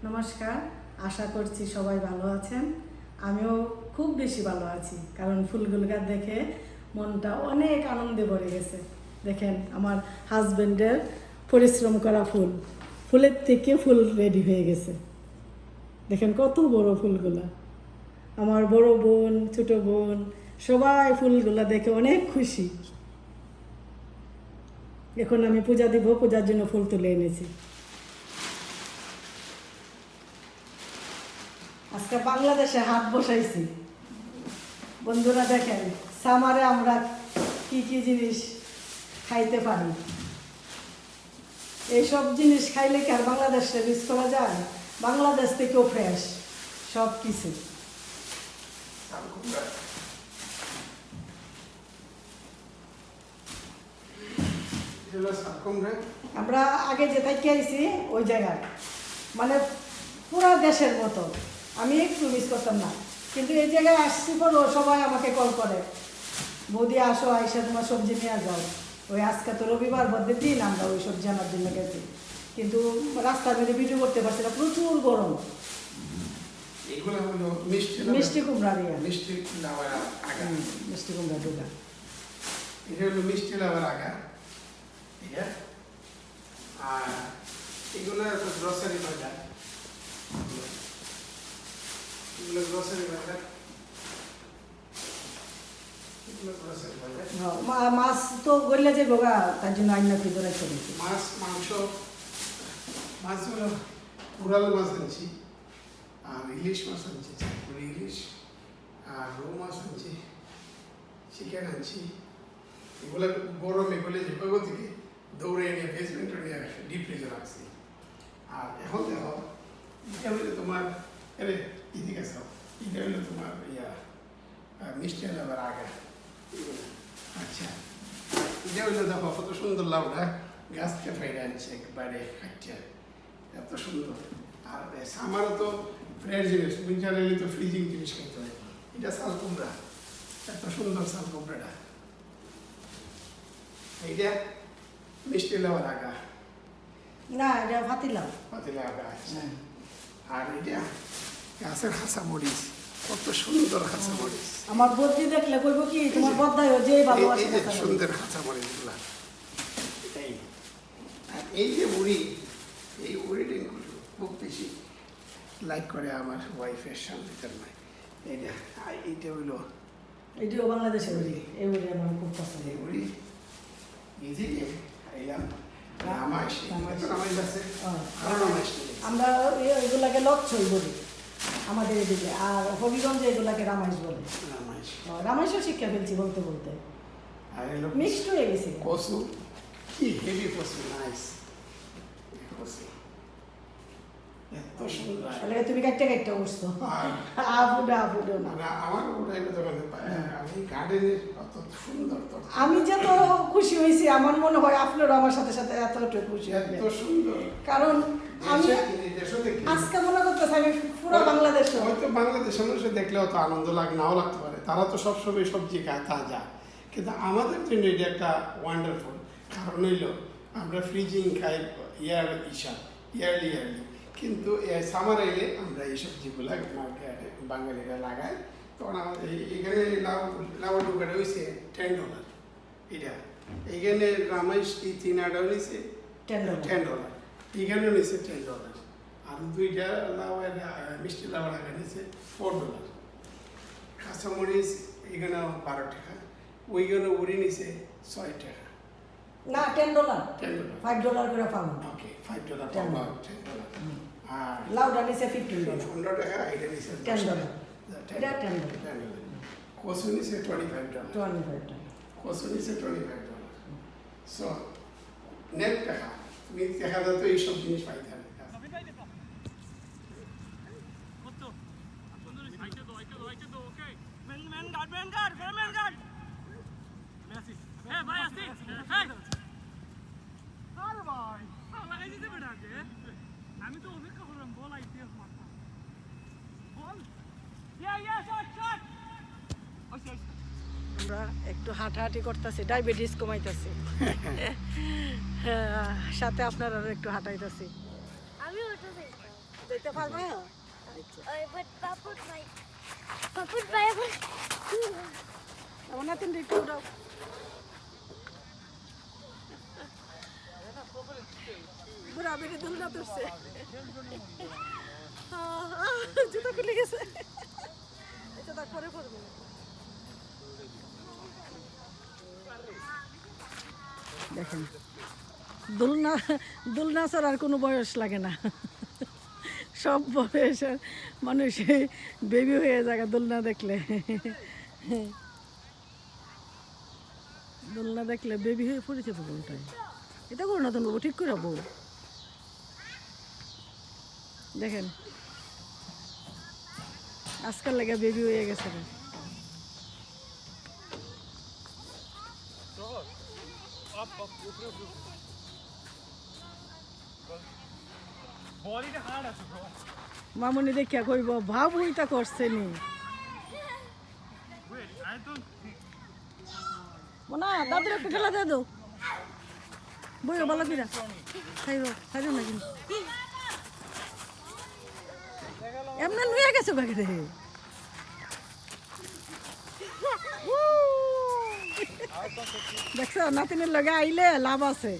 নমস্কার, আশা করছি সবাই ভালো আছেন। আমিও খুব বেশি ভালো আছি, কারণ ফুলগুলো দেখে মনটা অনেক আনন্দে ভরে গেছে। দেখেন আমার হাজবেন্ডের পরিশ্রম করা ফুল, ফুলের থেকে ফুল রেডি হয়ে গেছে। দেখেন কত বড় ফুলগুলা। আমার বড় বোন, ছোট বোন সবাই ফুলগুলা দেখে অনেক খুশি। এখন আমি পূজা দিব, পূজার জন্য ফুল তুলে এনেছি। আজকে বাংলাদেশে হাট বসাইছি। বন্ধুরা দেখেন সামারে আমরা কি কি জিনিস খাইতে পারি। এইসব জিনিস খাইলে কি আর বাংলাদেশে মিস করা যায়? বাংলাদেশ থেকেও ফ্রেশ সব কিছু। আমরা আগে যে থাকি আইছি ওই জায়গায়, মানে পুরা দেশের মতো। আমি একটু মিস করতাম না, কিন্তু এই জায়গায় আসছি পরও সবাই আমাকে কল করে, বৌদি আসো, আইসা তোমার সবজি নিয়ে যাও। ওই আজকে তো রবিবার বদ্ধের দিন, আমরা ওই সবজি আনার জন্য গেছি, কিন্তু রাস্তার মধ্যে ভিডিও করতে পারছি না, প্রচুর গরম। এগুলো হলো মিষ্টি কুমড়া দিয়া, মিষ্টি লাউয়ের আগা। মিষ্টি কুমড়া ডোকা। এটা হলো মিষ্টি লাউয়ের আগা, ঠিক আছে? আর এগুলো তো গ্রসারি বাজার, এগুলো গ্রসারি বাজার, এগুলো গ্রসারি বাজার। মাছ তো গড়লে যে বোগা, তার জন্য আইনা ফ্রিজে রেখে দিচ্ছি। মাছ, মাংস, মাছগুলো উড়াল মাছ আনছি, আর ইলিশ মাছ আনছি, চাঁদপুরি ইলিশ, আর রৌ মাছ আনছি, চিকেন আনছি। এগুলো গরমে গলে যে পাবো থেকে দৌড়ে নিয়ে বেসমেন্টে নিয়ে ডিপ ফ্রিজে রাখছি। আর এখন দেখো, এটা হইলো তোমার, আরে এদিকে সব, এটা হইলো তোমার মিষ্টি লাউয়ের আগা। আচ্ছা, এটা হইলো দেখো কত সুন্দর লাউটা গাছ থেকে ফেলে আনছে একবারে খাচ্ছা, এত সুন্দর। আর আমারও তো ফ্রেশ জিনিস, উইন্টার এলে তো ফ্রিজিং জিনিস খেতে হয়। এটা শাল কুমড়া, এত সুন্দর শাল কুমড়াটা। এইটা মিষ্টি লাউয়ের আগা না, এটা পাতিলাম। পাতিলা আগা। আচ্ছা, আর এটা গাছের হাসা মরিচ, কত সুন্দর হাসা মরিচ। আমার বদ্রি দেখলে কইব কি তোমার বদ্দায় যে ভালোবাসে। এই যে সুন্দর হাসা মরিচগুলা, এই আর এই যে উড়ি, এই উড়িটা খুব বেশি লাইক করে আমার ওয়াইফের শান্তিতার নয়। এইটা হইলো এটিও বাংলাদেশের উড়ি, এই উড়ি আমার খুব পছন্দ। এই উড়ি ইজিকে খাইলাম। রামাইশ আছে, আরো রামাইশ। আমরা এগুলাকে লচ্ছই বলি আমাদের এদিকে, আর হবিগঞ্জে এগুলাকে রামাইশ বলে। রামাইশ, রামাইশও শিক্ষা ফেলছি বলতে বলতে, আর এলো মিক্সড হয়ে গেছে। কচু, কি হেভি কচু, নাইস কচু, এত সুন্দর। তাহলে তুমি কাটতে কাটতে বসতো আবুডো না। আমার ওটা এগুলো দোকানে পাই। আমি গার্ডেনের কত সুন্দর, আমি যত খুশি হয়েছি, আমার মনে হয় আপনারও আমার সাথে সাথে এতটা খুশি হবে, এত সুন্দর। কারণ আমি আজকে মনে করতেছি আমি পুরো বাংলাদেশ। হয়তো বাংলাদেশের মানুষ দেখলে অত আনন্দ লাগে, নাও লাগতে পারে, তারা তো সবসময় সবজি খায় তাজা, কিন্তু আমাদের জন্য এটা একটা ওয়ান্ডারফুল। কারণ হইল আমরা ফ্রিজিং খাই ইয়ারলি, কিন্তু সামার এলে আমরা এই সবজিগুলো বাঙালিরা লাগাই। তখন আমাদের এখানে লাউ ডুকাটা হয়েছে $10, এটা এইখানে রামাইশ চিনাটাও নিয়েছে $10, এখানেও নিয়েছে $10, আর দুইটা লাউয়ের মিষ্টি লাউয়ের আগা নিয়েছে $4। কাঁচামরিচ এখানে $12, ওইখানে উড়ি নিয়েছে $6। না, $10, $5 করে পাবো। ওকে, $5 $10। আর লাউডা নিচে $15, $15, এটা নিচে $10, এটা $10, কচু নিচে $25, কচু নিচে $25। সো নেট টাকা তুমি দেখা যেত এইসব জিনিস পাইতে হবে। আমি তো অপেক্ষা করলাম, বল আইপিএস মারতাম, বল। আমরা একটু হাঁটাহাঁটি করতেছি, ডায়াবেটিস কমাইতেছি, সাথে আপনারা একটু হাঁটাইতেছি। আমি ওটা উঠতে পারবা? But Papa's Bible. আমার নাতিন একটু উঠাও। বুড়া বেরি দুলনা তুলছে। জুতা খুলে গেছে। এটা তো পরে পড়বে। দেখেন দোলনা দোলনা ছাড়ার কোনো বয়স লাগে না, সব বয়সের মানুষ বেবি হয়ে যায় দোলনা দেখলে। দোলনা দেখলে বেবি হয়ে পড়েছে বউটাই। এটা করো না তুমি বাবু, ঠিক করে বউ। দেখেন আজকাল লেগে বেবি হয়ে গেছে। বডিটা হার্ড আছে ব্রো। মামুনি দেখিয়া কইব ভাব ওইটা করছে নি ওয়েট আই ডোন্ট না। দাদুর একটু ঠেলা দিয়ে দাও, বইও ভালো কিনা খাইব খাইব না কিন্তু এমন লুয়ে গেছে বাকি রে। দেখছো নাতিনের লগে আইলে লাভ আছে।